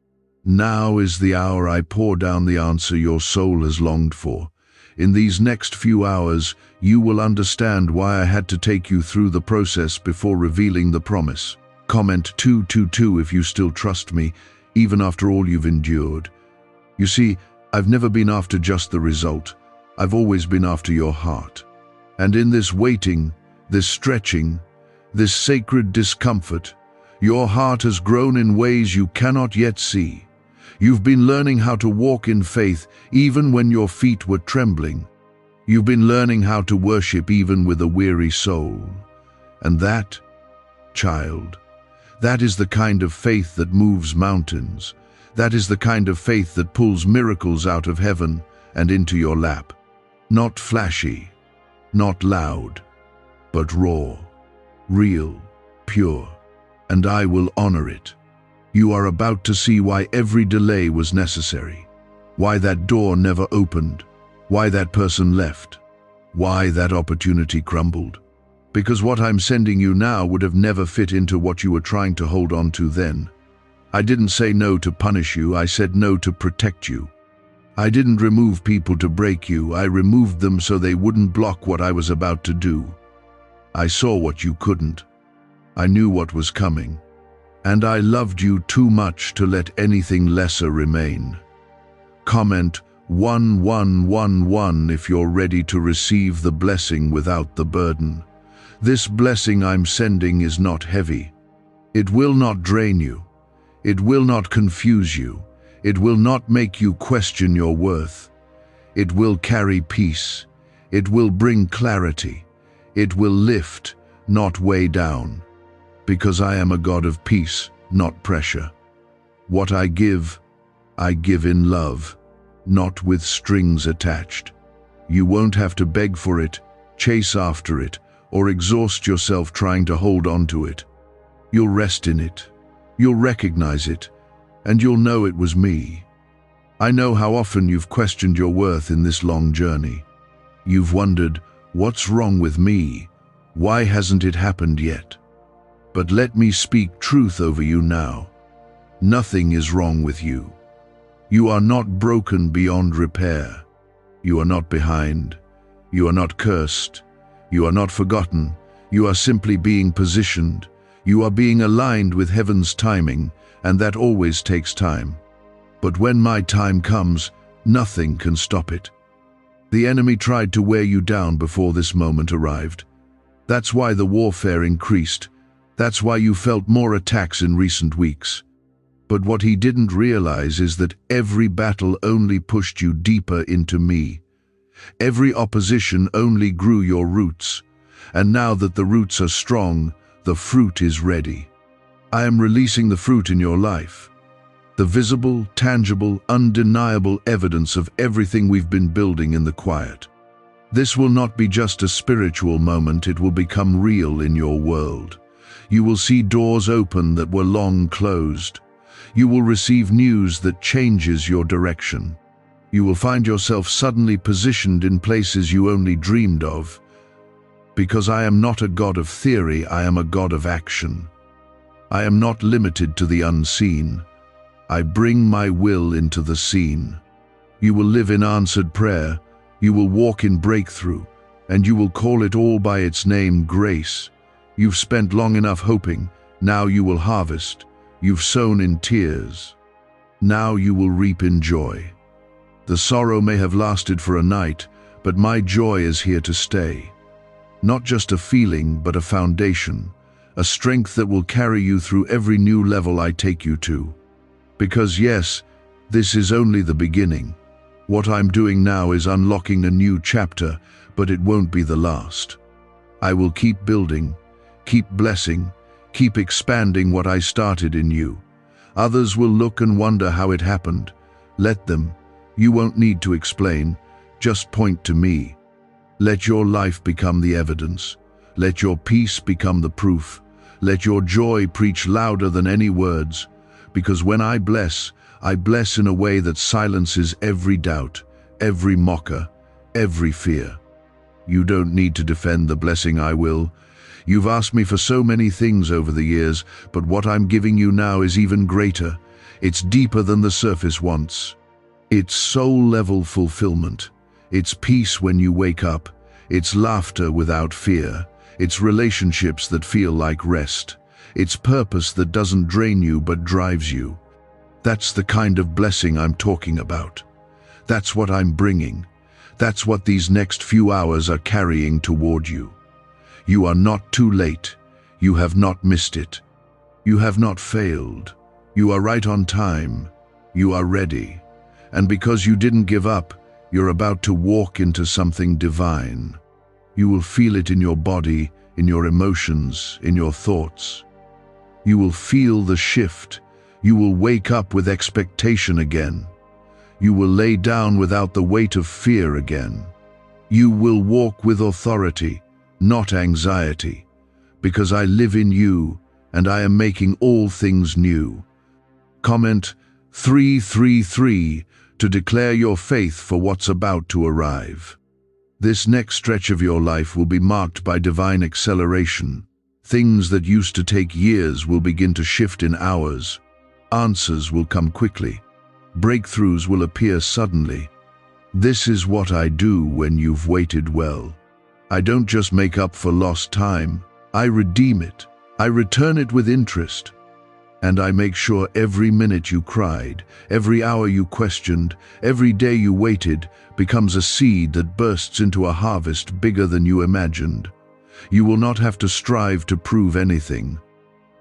Now is the hour I pour down the answer your soul has longed for. In these next few hours, you will understand why I had to take you through the process before revealing the promise. Comment 222 if you still trust me, even after all you've endured. You see, I've never been after just the result. I've always been after your heart. And in this waiting, this stretching, this sacred discomfort, your heart has grown in ways you cannot yet see. You've been learning how to walk in faith even when your feet were trembling. You've been learning how to worship even with a weary soul. And that, child, that is the kind of faith that moves mountains. That is the kind of faith that pulls miracles out of heaven and into your lap. Not flashy, not loud, but raw, real, pure, and I will honor it. You are about to see why every delay was necessary, why that door never opened, why that person left, why that opportunity crumbled. Because what I'm sending you now would have never fit into what you were trying to hold on to then. I didn't say no to punish you, I said no to protect you. I didn't remove people to break you, I removed them so they wouldn't block what I was about to do. I saw what you couldn't. I knew what was coming. And I loved you too much to let anything lesser remain. Comment 1111 if you're ready to receive the blessing without the burden. This blessing I'm sending is not heavy. It will not drain you. It will not confuse you. It will not make you question your worth. It will carry peace. It will bring clarity. It will lift, not weigh down. Because I am a God of peace, not pressure. What I give in love, not with strings attached. You won't have to beg for it, chase after it, or exhaust yourself trying to hold on to it. You'll rest in it. You'll recognize it, and you'll know it was me. I know how often you've questioned your worth in this long journey. You've wondered, what's wrong with me? Why hasn't it happened yet? But let me speak truth over you now. Nothing is wrong with you. You are not broken beyond repair. You are not behind. You are not cursed. You are not forgotten. You are simply being positioned. You are being aligned with heaven's timing, and that always takes time. But when my time comes, nothing can stop it. The enemy tried to wear you down before this moment arrived. That's why the warfare increased. That's why you felt more attacks in recent weeks. But what he didn't realize is that every battle only pushed you deeper into me. Every opposition only grew your roots. And now that the roots are strong, the fruit is ready. I am releasing the fruit in your life. The visible, tangible, undeniable evidence of everything we've been building in the quiet. This will not be just a spiritual moment, it will become real in your world. You will see doors open that were long closed. You will receive news that changes your direction. You will find yourself suddenly positioned in places you only dreamed of. Because I am not a God of theory, I am a God of action. I am not limited to the unseen. I bring my will into the scene. You will live in answered prayer. You will walk in breakthrough, and you will call it all by its name, grace. You've spent long enough hoping, now you will harvest. You've sown in tears, now you will reap in joy. The sorrow may have lasted for a night, but my joy is here to stay. Not just a feeling, but a foundation, a strength that will carry you through every new level I take you to. Because yes, This is only the beginning. What I'm doing now is unlocking a new chapter, but it won't be the last. I will keep building, keep blessing, keep expanding what I started in you. Others will look and wonder how it happened. Let them. You won't need to explain. Just point to me. Let your life become the evidence. Let your peace become the proof. Let your joy preach louder than any words. Because when I bless in a way that silences every doubt, every mocker, every fear. You don't need to defend the blessing I will. You've asked me for so many things over the years, but what I'm giving you now is even greater. It's deeper than the surface wants. It's soul-level fulfillment. It's peace when you wake up. It's laughter without fear. It's relationships that feel like rest. It's purpose that doesn't drain you but drives you. That's the kind of blessing I'm talking about. That's what I'm bringing. That's what these next few hours are carrying toward you. You are not too late. You have not missed it. You have not failed. You are right on time. You are ready. And because you didn't give up, you're about to walk into something divine. You will feel it in your body, in your emotions, in your thoughts. You will feel the shift. You will wake up with expectation again. You will lay down without the weight of fear again. You will walk with authority, not anxiety, because I live in you and I am making all things new. Comment 333 to declare your faith for what's about to arrive. This next stretch of your life will be marked by divine acceleration. Things that used to take years will begin to shift in hours. Answers will come quickly. Breakthroughs will appear suddenly. This is what I do when you've waited well. I don't just make up for lost time. I redeem it. I return it with interest. And I make sure every minute you cried, every hour you questioned, every day you waited becomes a seed that bursts into a harvest bigger than you imagined. You will not have to strive to prove anything.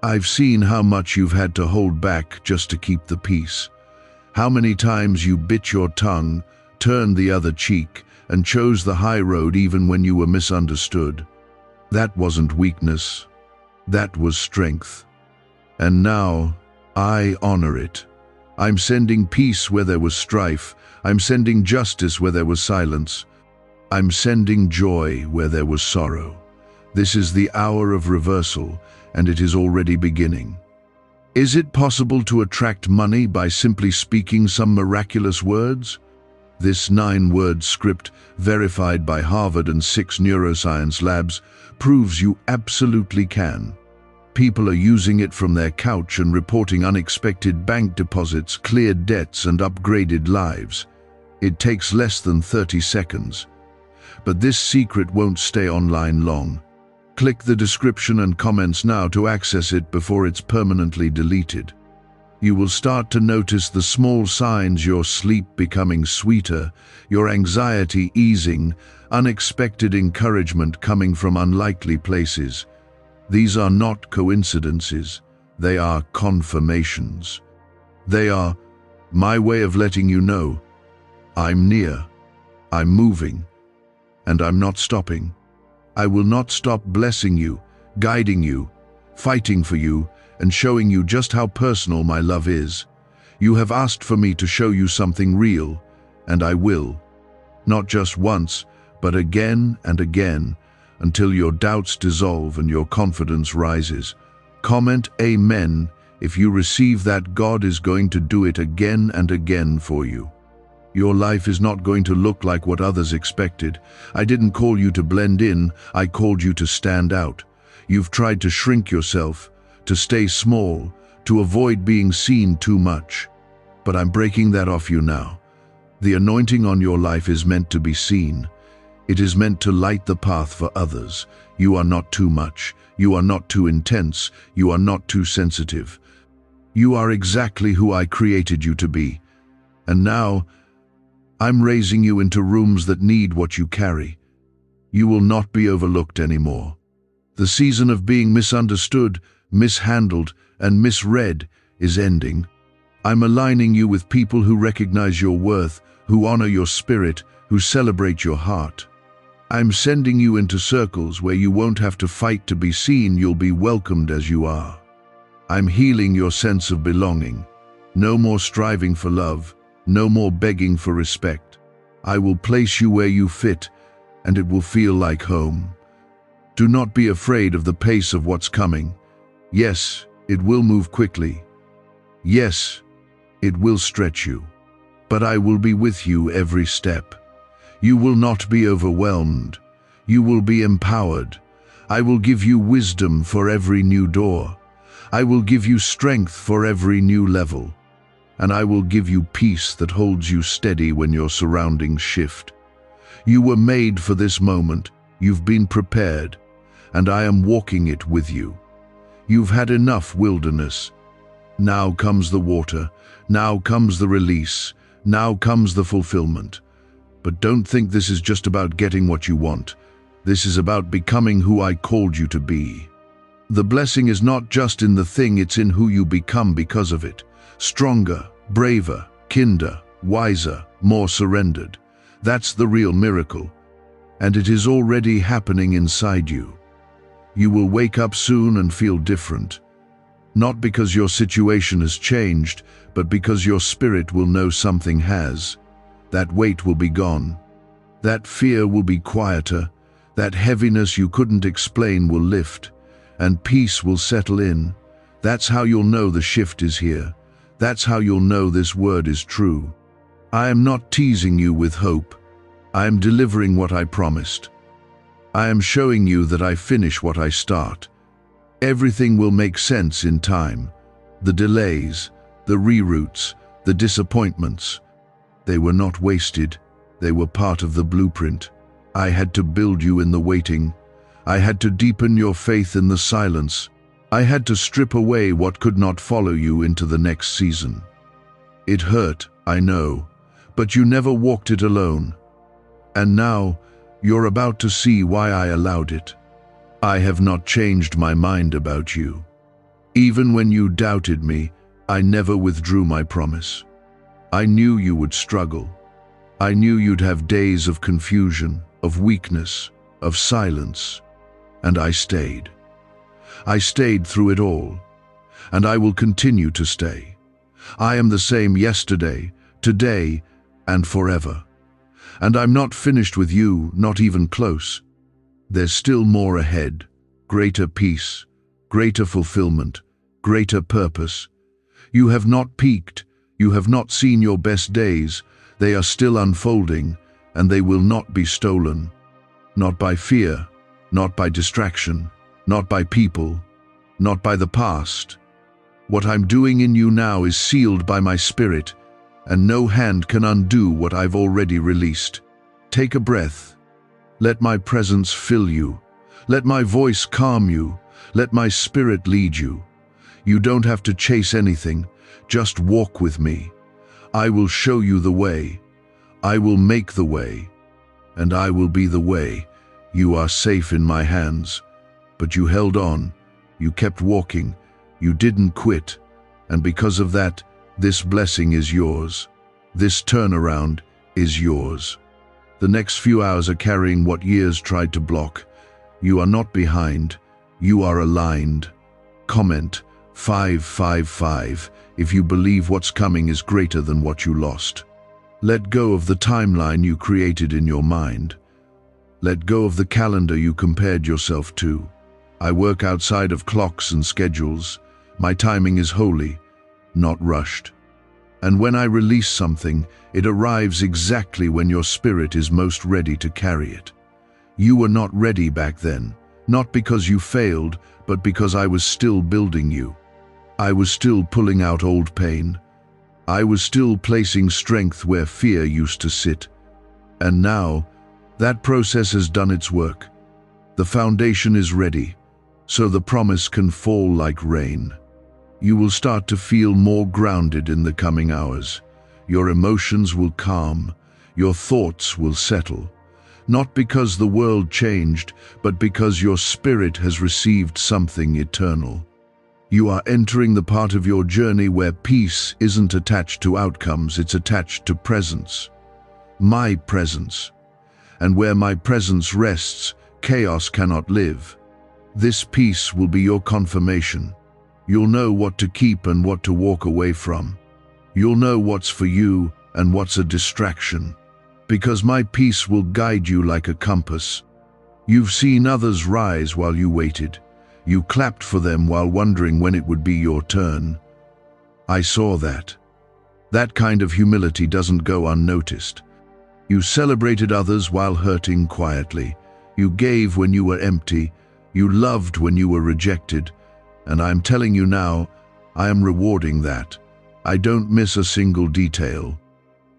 I've seen how much you've had to hold back just to keep the peace. How many times you bit your tongue, turned the other cheek, and chose the high road even when you were misunderstood. That wasn't weakness. That was strength. And now, I honor it. I'm sending peace where there was strife. I'm sending justice where there was silence. I'm sending joy where there was sorrow. This is the hour of reversal, and it is already beginning. Is it possible to attract money by simply speaking some miraculous words? This 9-word script, verified by Harvard and 6 neuroscience labs, proves you absolutely can. People are using it from their couch and reporting unexpected bank deposits, cleared debts, and upgraded lives. It takes less than 30 seconds. But this secret won't stay online long. Click the description and comments now to access it before it's permanently deleted. You will start to notice the small signs: your sleep becoming sweeter, your anxiety easing, unexpected encouragement coming from unlikely places. These are not coincidences, they are confirmations. They are my way of letting you know I'm near, I'm moving, and I'm not stopping. I will not stop blessing you, guiding you, fighting for you, and showing you just how personal my love is. You have asked for me to show you something real, and I will. Not just once, but again and again, until your doubts dissolve and your confidence rises. Comment Amen if you receive that God is going to do it again and again for you. Your life is not going to look like what others expected. I didn't call you to blend in, I called you to stand out. You've tried to shrink yourself, to stay small, to avoid being seen too much. But I'm breaking that off you now. The anointing on your life is meant to be seen. It is meant to light the path for others. You are not too much. You are not too intense. You are not too sensitive. You are exactly who I created you to be. And now, I'm raising you into rooms that need what you carry. You will not be overlooked anymore. The season of being misunderstood, mishandled, and misread is ending. I'm aligning you with people who recognize your worth, who honor your spirit, who celebrate your heart. I'm sending you into circles where you won't have to fight to be seen, you'll be welcomed as you are. I'm healing your sense of belonging. No more striving for love, no more begging for respect. I will place you where you fit, and it will feel like home. Do not be afraid of the pace of what's coming. Yes, it will move quickly. Yes, it will stretch you. But I will be with you every step. You will not be overwhelmed. You will be empowered. I will give you wisdom for every new door. I will give you strength for every new level. And I will give you peace that holds you steady when your surroundings shift. You were made for this moment. You've been prepared, and I am walking it with you. You've had enough wilderness. Now comes the water. Now comes the release. Now comes the fulfillment. But don't think this is just about getting what you want. This is about becoming who I called you to be. The blessing is not just in the thing, it's in who you become because of it. Stronger, braver, kinder, wiser, more surrendered. That's the real miracle. And it is already happening inside you. You will wake up soon and feel different. Not because your situation has changed, but because your spirit will know something has. That weight will be gone. That fear will be quieter. That heaviness you couldn't explain will lift. And peace will settle in. That's how you'll know the shift is here. That's how you'll know this word is true. I am not teasing you with hope. I am delivering what I promised. I am showing you that I finish what I start. Everything will make sense in time. The delays, the reroutes, the disappointments. They were not wasted. They were part of the blueprint. I had to build you in the waiting. I had to deepen your faith in the silence. I had to strip away what could not follow you into the next season. It hurt, I know, but you never walked it alone. And now, you're about to see why I allowed it. I have not changed my mind about you. Even when you doubted me, I never withdrew my promise. I knew you would struggle. I knew you'd have days of confusion, of weakness, of silence. And I stayed. I stayed through it all. And I will continue to stay. I am the same yesterday, today, and forever. And I'm not finished with you, not even close. There's still more ahead. Greater peace, greater fulfillment, greater purpose. You have not peaked. You have not seen your best days. They are still unfolding, and they will not be stolen. Not by fear, not by distraction, not by people, not by the past. What I'm doing in you now is sealed by my spirit, and no hand can undo what I've already released. Take a breath. Let my presence fill you. Let my voice calm you. Let my spirit lead you. You don't have to chase anything. Just walk with me. I will show you the way. I will make the way. And I will be the way. You are safe in my hands. But you held on. You kept walking. You didn't quit. And because of that, this blessing is yours. This turnaround is yours. The next few hours are carrying what years tried to block. You are not behind. You are aligned. Comment 555 if you believe what's coming is greater than what you lost. Let go of the timeline you created in your mind. Let go of the calendar you compared yourself to. I work outside of clocks and schedules. My timing is holy, not rushed. And when I release something, it arrives exactly when your spirit is most ready to carry it. You were not ready back then, not because you failed, but because I was still building you. I was still pulling out old pain. I was still placing strength where fear used to sit. And now, that process has done its work. The foundation is ready, so the promise can fall like rain. You will start to feel more grounded in the coming hours. Your emotions will calm. Your thoughts will settle. Not because the world changed, but because your spirit has received something eternal. You are entering the part of your journey where peace isn't attached to outcomes, it's attached to presence. My presence. And where my presence rests, chaos cannot live. This peace will be your confirmation. You'll know what to keep and what to walk away from. You'll know what's for you and what's a distraction. Because my peace will guide you like a compass. You've seen others rise while you waited. You clapped for them while wondering when it would be your turn. I saw that. That kind of humility doesn't go unnoticed. You celebrated others while hurting quietly. You gave when you were empty. You loved when you were rejected. And I'm telling you now, I am rewarding that. I don't miss a single detail.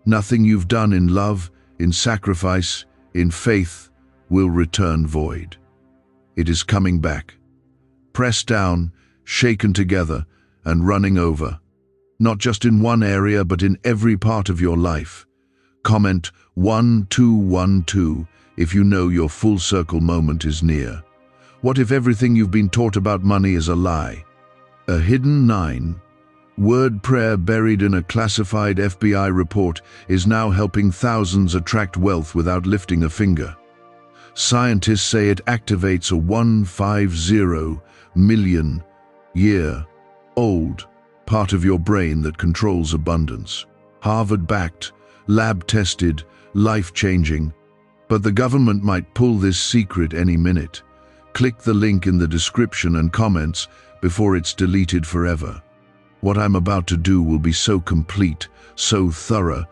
Nothing you've done in love, in sacrifice, in faith, will return void. It is coming back. Pressed down, shaken together, and running over. Not just in one area, but in every part of your life. Comment 1212 if you know your full circle moment is near. What if everything you've been taught about money is a lie? A hidden 9-word prayer buried in a classified FBI report is now helping thousands attract wealth without lifting a finger. Scientists say it activates a 150 million year old part of your brain that controls abundance. Harvard-backed, lab-tested, life-changing. But the government might pull this secret any minute. Click the link in the description and comments before it's deleted forever. What I'm about to do will be so complete, so thorough,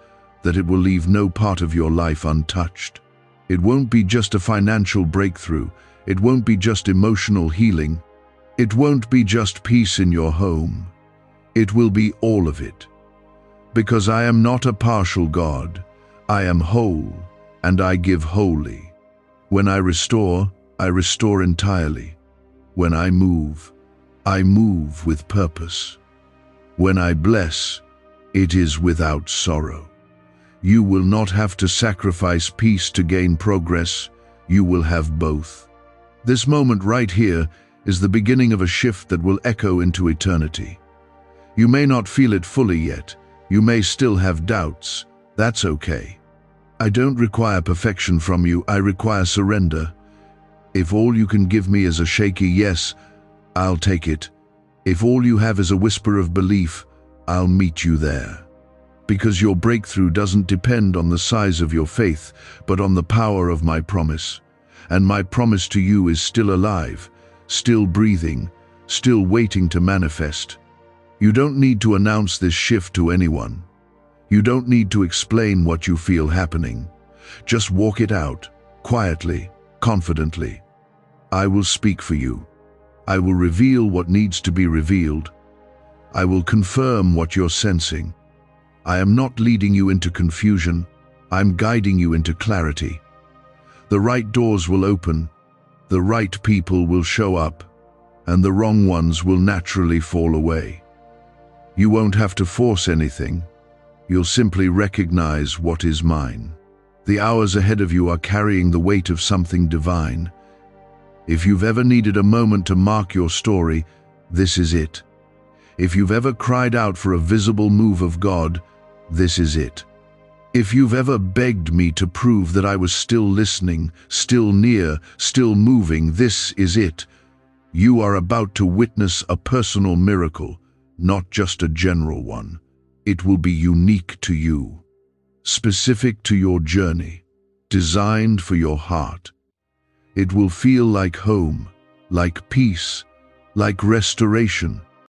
that it will leave no part of your life untouched. It won't be just a financial breakthrough. It won't be just emotional healing. It won't be just peace in your home. It will be all of it. Because I am not a partial God. I am whole, and I give wholly. When I restore entirely. When I move with purpose. When I bless, it is without sorrow. You will not have to sacrifice peace to gain progress. You will have both. This moment right here is the beginning of a shift that will echo into eternity. You may not feel it fully yet. You may still have doubts. That's okay. I don't require perfection from you. I require surrender. If all you can give me is a shaky yes, I'll take it. If all you have is a whisper of belief, I'll meet you there. Because your breakthrough doesn't depend on the size of your faith, but on the power of my promise. And my promise to you is still alive, still breathing, still waiting to manifest. You don't need to announce this shift to anyone. You don't need to explain what you feel happening. Just walk it out, quietly, confidently. I will speak for you. I will reveal what needs to be revealed. I will confirm what you're sensing. I am not leading you into confusion. I'm guiding you into clarity. The right doors will open, the right people will show up, and the wrong ones will naturally fall away. You won't have to force anything. You'll simply recognize what is mine. The hours ahead of you are carrying the weight of something divine. If you've ever needed a moment to mark your story, this is it. If you've ever cried out for a visible move of God, this is it. If you've ever begged me to prove that I was still listening, still near, still moving, this is it. You are about to witness a personal miracle, not just a general one. It will be unique to you, specific to your journey, designed for your heart. It will feel like home, like peace, like restoration,